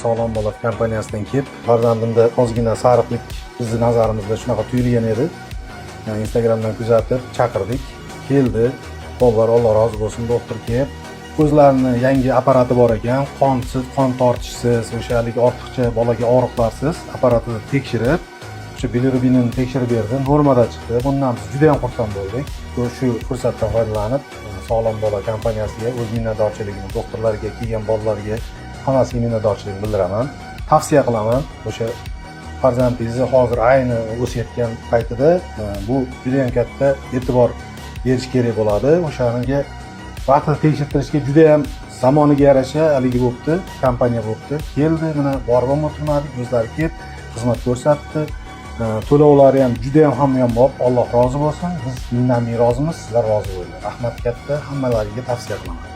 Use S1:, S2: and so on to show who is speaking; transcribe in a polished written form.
S1: Sog'lom bola kompaniyasidan kelib, farzandimda ozgina sariqlik bizni nazarimizda shunaqa tuyulgan edi. Instagramdan kuzatib chaqirdik. Keldi. Bolalar Alloh rozi bo'lsin, doktor kelib, o'zlarini yangi apparati bor ekan, qon tortishsiz, o'shalik ortiqcha bolaga og'riqlarsiz apparatni tekshirib, o'sha bilirubinini tekshirib berdi, normada chiqdi. Bundan biz juda ham xursand bo'ldik. Shu fursatdan foydalanib, Sog'lom bola kompaniyasiga o'z minnatdorchiligimni doktorlarga, kelgan bolalarga hammasiga minnatdorchilik bildiraman. Tavsiya qilaman. O'sha farzandingizni hozir ayni o'sayotgan paytida bu juda ham katta e'tibor berish kerak bo'ladi. O'shanga vaqtida tekshirtirishga juda ham zamoniga yarasha haligi bo'libdi, kompaniya bo'libdi. Keldi, mana borib o'tirmadik, o'zlari kelib xizmat ko'rsatdi. To'lovlari ham juda ham hamyonbop. Alloh rozi bo'lsin. Biz minnatli rozimiz, sizlar rozi bo'linglar. Rahmat katta, hammalariga tavsiya qilaman.